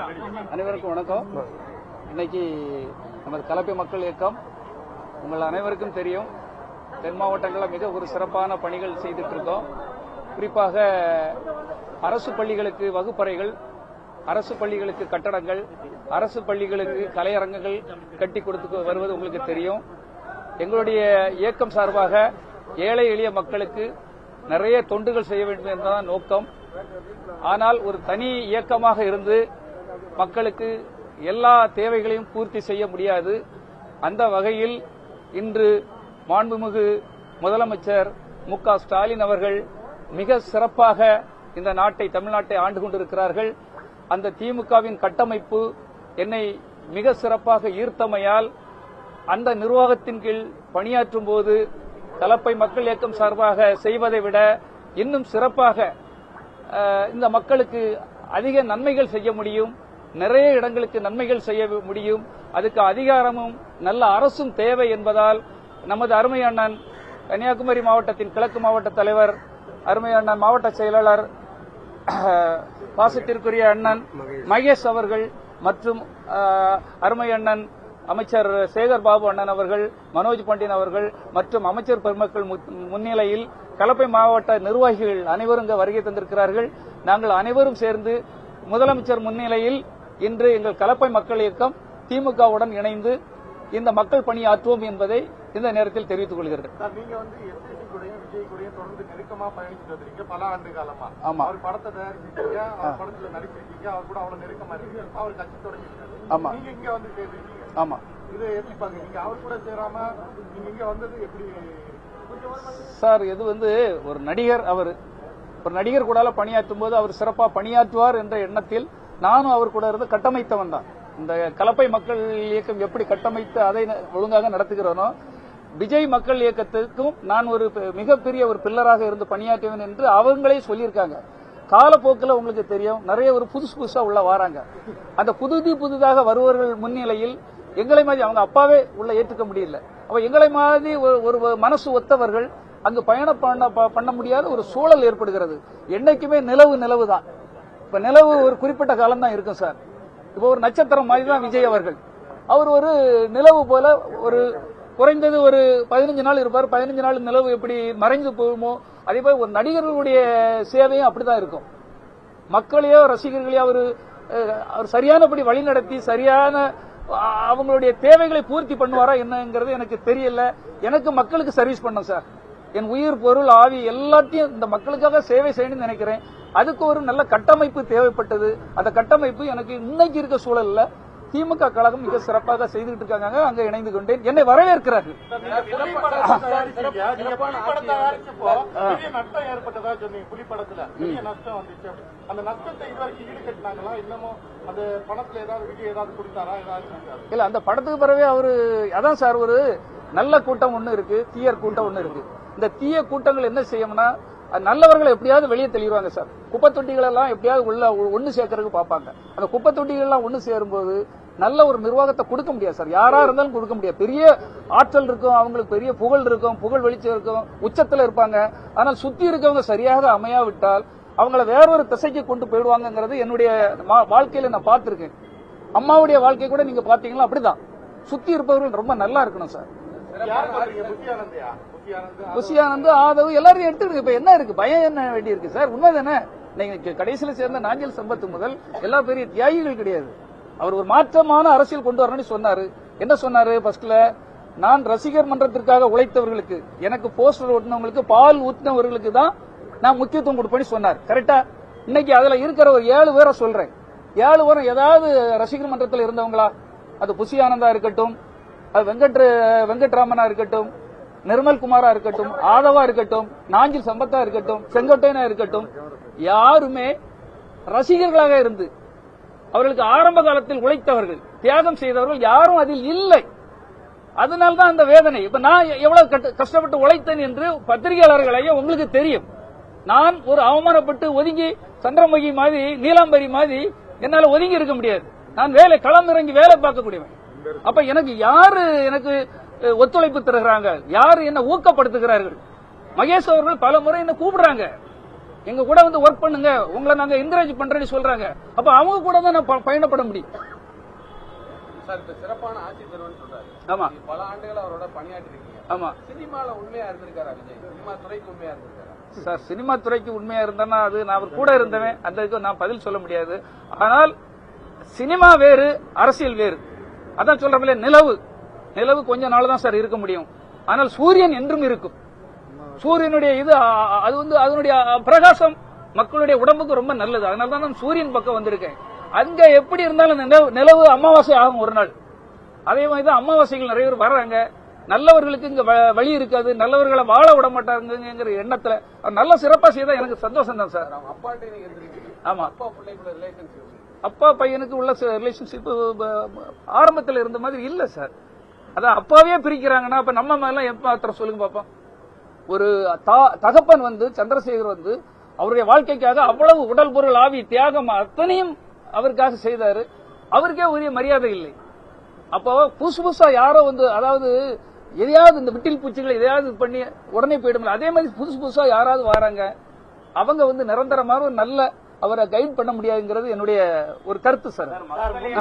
அனைவருக்கும் வணக்கம். இன்னைக்கு நமது கலப்பை மக்கள் இயக்கம் உங்கள் அனைவருக்கும் தெரியும், தென் மாவட்டங்களில் மிக ஒரு சிறப்பான பணிகள் செய்துட்டு இருக்கோம். குறிப்பாக அரசு பள்ளிகளுக்கு வகுப்பறைகள், அரசு பள்ளிகளுக்கு கட்டடங்கள், அரசு பள்ளிகளுக்கு கலையரங்குகள் கட்டி கொடுத்து வருவது உங்களுக்கு தெரியும். எங்களுடைய இயக்கம் சார்பாக ஏழை எளிய மக்களுக்கு நிறைய தொண்டுகள் செய்ய வேண்டும் என்பதுதான் நோக்கம். ஆனால் ஒரு தனி இயக்கமாக இருந்து மக்களுக்கு எல்லா தேவைகளையும் பூர்த்தி செய்ய முடியாது. அந்த வகையில் இன்று மாண்புமிகு முதலமைச்சர் மு.க. ஸ்டாலின் அவர்கள் மிக சிறப்பாக இந்த நாட்டை, தமிழ்நாட்டை ஆண்டு கொண்டிருக்கிறார்கள். அந்த திமுகவின் கட்டமைப்பு என்னை மிக சிறப்பாக ஈர்த்தமையால் அந்த நிர்வாகத்தின் கீழ் பணியாற்றும் போது கலப்பை மக்கள் இயக்கம் சார்பாக செய்வதை விட இன்னும் சிறப்பாக இந்த மக்களுக்கு அதிக நன்மைகள் செய்ய முடியும், நிறைய இடங்களுக்கு நன்மைகள் செய்ய முடியும். அதுக்கு அதிகாரமும் நல்ல அரசும் தேவை என்பதால் நமது அருமை அண்ணன் கன்னியாகுமரி மாவட்டத்தின் கிழக்கு மாவட்ட தலைவர், அருமை அண்ணன் மாவட்ட செயலாளர் பாசத்திற்குரிய அண்ணன் மகேஷ் அவர்கள் மற்றும் அருமை அண்ணன் அமைச்சர் சேகர் பாபு அண்ணன் அவர்கள், மனோஜ் பாண்டியன் அவர்கள் மற்றும் அமைச்சர் பெருமக்கள் முன்னிலையில் கலப்பை மாவட்ட நிர்வாகிகள் அனைவரும் இங்கு வருகை தந்திருக்கிறார்கள். நாங்கள் அனைவரும் சேர்ந்து முதலமைச்சர் முன்னிலையில் இன்று எங்கள் கலப்பை மக்கள் இயக்கம் திமுகவுடன் இணைந்து இந்த மக்கள் பணியாற்றுவோம் என்பதை இந்த நேரத்தில் தெரிவித்துக் கொள்கிறேன். நீங்க விஜய் கூடயும் தொடர்ந்து நெருக்கமா பயணிச்சுட்டு வந்திருக்கீங்க பல ஆண்டு காலமா. ஆமா, அவர் படத்தை தயாரிச்சிருக்கீங்க, அவர் படத்துல நடிச்சிருக்கீங்க, அவர் கூட அவ்வளவு நெருக்கமா இருக்கீங்க. அவர் கட்சி தொடங்கிருக்காரு. ஆமா, நீங்க இங்க வந்து சேர்ந்துருக்கீங்க. ஆமா, இது எப்படி பாக்குறீங்க? அவர் கூட சேராம நீங்க இங்க வந்தது எப்படி சார்? இது ஒரு நடிகர், அவர் ஒரு நடிகர் கூட பணியாற்றும் போது அவர் சிறப்பா பணியாற்றுவார் என்ற எண்ணத்தில் நானும் அவர் கூட இருந்து கட்டமைத்தவன் தான். இந்த கலப்பை மக்கள் இயக்கம் எப்படி கட்டமைத்து அதை ஒழுங்காக நடத்துகிறோனோ, விஜய் மக்கள் இயக்கத்துக்கும் நான் ஒரு மிகப்பெரிய ஒரு பில்லராக இருந்து பணியாற்றுவேன் என்று அவங்களே சொல்லியிருக்காங்க. காலப்போக்கில் உங்களுக்கு தெரியும், நிறைய ஒரு புதுசா உள்ள வராங்க. அந்த புதிதாக வருவர்கள் முன்னிலையில் எங்களை மாதிரி அவங்க அப்பாவே உள்ள ஏற்றுக்க முடியல. அப்ப எங்களை மாதிரி ஒரு மனசு ஒத்தவர்கள் அங்கு பயணம் பண்ண முடியாத ஒரு சூழல் ஏற்படுகிறது. என்னைக்குமே நிலவு தான். இப்ப நிலவு ஒரு குறிப்பிட்ட காலம் தான் இருக்கும் சார். இப்ப ஒரு நட்சத்திரம் மாதிரி தான் விஜய் அவர்கள். அவர் ஒரு நிலவு போல ஒரு குறைந்தது ஒரு 15 நாள் இருப்பார். 15 நாள் நிலவு எப்படி மறைந்து போகுமோ அதே போல ஒரு நடிகர்களுடைய சேவையும் அப்படிதான் இருக்கும். மக்களையோ ரசிகர்களையோ அவர் சரியானபடி வழிநடத்தி சரியான அவங்களுடைய தேவைகளை பூர்த்தி பண்ணுவாரா என்னங்கிறது எனக்கு தெரியல. எனக்கு மக்களுக்கு சர்வீஸ் பண்ணும் சார். என் உயிர், பொருள், ஆவி எல்லாத்தையும் இந்த மக்களுக்காக சேவை செய்யணும்னு நினைக்கிறேன். அதுக்கு ஒரு நல்ல கட்டமைப்பு தேவைப்பட்டது. அந்த கட்டமைப்பு எனக்கு இன்னைக்கு இருக்க சூழல்ல திமுக கழகம் மிக சிறப்பாக செய்துட்டு இருக்காங்க. அங்க இணைந்து கொண்டேன். என்னை வரவேற்கிறார்கள். நஷ்டம் ஏற்பட்டதா சொன்னீங்க. புலிப்படத்துல பெரிய நஷ்டம் வந்துச்சு. அந்த நஷ்டத்தை இதுவரைக்கும் ஈடுகட்டினாங்களா? இன்னமும் அந்த பணத்துல ஏதாவது விஜய் ஏதாவது கொடுத்தாரா? இல்ல, அந்த படத்துக்கு பிறவே அவரு அதான் சார், ஒரு நல்ல கூட்டம் ஒண்ணு இருக்கு, தீயர் கூட்டம் ஒண்ணு இருக்கு. இந்த தீய கூட்டங்கள் என்ன செய்யும்னா, நல்லவர்களை எப்படியாவது வெளியே தெளிவாங்க சார். குப்பை தொட்டிகள் எல்லாம் எப்படியாவது உள்ள ஒண்ணு சேர்க்கறதுக்கு பார்ப்பாங்க. அந்த குப்பை தொட்டிகள் எல்லாம் ஒண்ணு சேரும்போது நல்ல ஒரு நிர்வாகத்தை கொடுக்க முடியாது சார். யாரா இருந்தாலும் கொடுக்க முடியாது. பெரிய ஆற்றல் இருக்கும், அவங்களுக்கு பெரிய புகழ் இருக்கும், புகழ் வெளிச்சம் இருக்கும், உச்சத்துல இருப்பாங்க. ஆனால் சுத்தி இருக்கவங்க சரியாக அமையாவிட்டால் அவங்கள வேறொரு திசைக்கு கொண்டு போயிடுவாங்கிறது என்னுடைய வாழ்க்கையில நான் பார்த்திருக்கேன். அம்மாவுடைய வாழ்க்கை கூட நீங்க பாத்தீங்கன்னா அப்படிதான். சுத்தி இருப்பவர்கள் ரொம்ப நல்லா இருக்கணும் சார். புஷியானந்த், ஆதவ் எல்லாரும் எடுத்துருக்கு. இப்ப என்ன இருக்கு, பயம் என்ன வேண்டி இருக்கு சார்? உண்மைதானே? நீங்க கடைசியில சேர்ந்த நாஞ்சில் சம்பத் முதல் எல்லா பெரிய தியாகிகள் கிடையாது. அவர் ஒரு மாற்றமான அரசியல் கொண்டு வரணும்னு சொன்னாரு. என்ன சொன்னாரு? ஃபர்ஸ்ட்ல நான் ரசிகர் மன்றத்திற்காக உழைத்தவர்களுக்கு, எனக்கு போஸ்டர் ஓட்டினவங்களுக்கு, பால் ஊத்தினவர்களுக்கு தான் நான் முக்கியத்துவம் கொடுப்பேன்னு சொன்னார். கரெக்டா? இன்னைக்கு அதுல இருக்கிற ஒரு 7 பேரை சொல்றேன். 7 பேரும் ஏதாவது ரசிகர் மன்றத்தில் இருந்தவங்களா? அது புஷியானந்தா இருக்கட்டும், அது வெங்கட்ராமனா இருக்கட்டும், நிர்மல்குமாரா இருக்கட்டும், ஆதவா இருக்கட்டும், நாஞ்சில் சம்பத்தா இருக்கட்டும், செங்கோட்டையனா இருக்கட்டும், யாருமே ரசிகர்களாக இருந்து அவர்களுக்கு ஆரம்ப காலத்தில் உழைத்தவர்கள், தியாகம் செய்தவர்கள் யாரும் அதில் இல்லை. அதனால்தான் அந்த வேதனை. இப்ப நான் எவ்வளவு கஷ்டப்பட்டு உழைத்தேன் என்று பத்திரிகையாளர்களையும் உங்களுக்கு தெரியும். நான் ஒரு அவமானப்பட்டு ஒதுங்கி சந்திரமுகி மாதிரி, நீலாம்பரி மாதிரி என்னால ஒதுங்கி இருக்க முடியாது. நான் களம் இறங்கி வேலை பார்க்கக்கூடியவன். அப்ப எனக்கு யாரு எனக்கு ஒத்துழைப்பு தருகிறாங்க, யாரு என்ன ஊக்கப்படுத்துகிறார்கள்? மகேஷ் அவர்கள் பல முறை என்ன கூப்பிடுறாங்க. எங்க கூட வந்து ஒர்க் பண்ணுங்க, உங்களை நாங்க என்கரேஜ் பண்றேன்னு சொல்றாங்க. அப்ப அவங்க கூட தான் நான் பயணப்பட முடியும். சார், இப்ப சிறப்பான ஆட்சி தருவன்னு சொல்றாரு. ஆமா, பல ஆண்டுகள் அவரோட பணியாற்றி இருக்கீங்க. ஆமா. சினிமால உண்மையா இருந்திருக்காரா விஜய்? சினிமா துறைக்கு உண்மையா இருந்திருக்காரா? சார், சினிமா துறைக்கு உண்மையா இருந்தேன்னா அது நான் அவர் கூட இருந்தவன், அந்த நான் பதில் சொல்ல முடியாது. ஆனால் சினிமா வேறு, அரசியல் வேறு. அதான் சொல்றோம்ல, நிலவு கொஞ்ச நாள் தான் சார் இருக்க முடியும். ஆனால் சூரியன் என்றும் இருக்கும். சூரியனுடைய இது அது வந்து அதனுடைய பிரகாசம் மக்களுடைய உடம்புக்கு ரொம்ப நல்லது. அதனால தான் நான் சூரியன் பக்கம் வந்திருக்கேன். அங்க எப்படி இருந்தாலும் நிலவு அமாவாசை ஆகும் ஒரு நாள். அதே மாதிரி தான் அமாவாசைகள் நிறைய பேர் வர்றாங்க. நல்லவர்களுக்கு இங்க வழி இருக்காது, நல்லவர்களை வாழ விட மாட்டாங்கிற எண்ணத்துல நல்ல சிறப்பா செய்தா எனக்கு சந்தோஷம் தான் சார். அப்பாட்டே நீங்க இருந்திருக்கீங்க. ஆமா, அப்பா பிள்ளைக்குள்ள ரிலேஷன்ஷிப், அப்பா பையனுக்கு உள்ள ரிலேஷன்ஷிப் ஆரம்பத்தில் இருந்த மாதிரி இல்ல சார். அதான் அப்பாவே பிரிக்கிறாங்கன்னா அப்ப நம்ம மேல எப்ப சொல்லுங்க பாப்போம். ஒரு தகப்பன் வந்து சந்திரசேகர் வந்து அவருடைய வாழ்க்கைக்காக அவ்வளவு உடல் பொருள் ஆவி தியாகம் அத்தனையும் அவருக்காக செய்தாரு. அவருக்கே உரிய மரியாதை இல்லை. அப்போ புதுசா யாரோ வந்து, அதாவது எதையாவது இந்த விட்டில் பூச்சிகளை எதையாவது பண்ணி உடனே போயிடும். அதே மாதிரி புதுசா யாராவது வராங்க, அவங்க வந்து நிரந்தரமாக நல்ல அவரை கைட் பண்ண முடியாதுங்கிறது என்னுடைய ஒரு கருத்து சார்.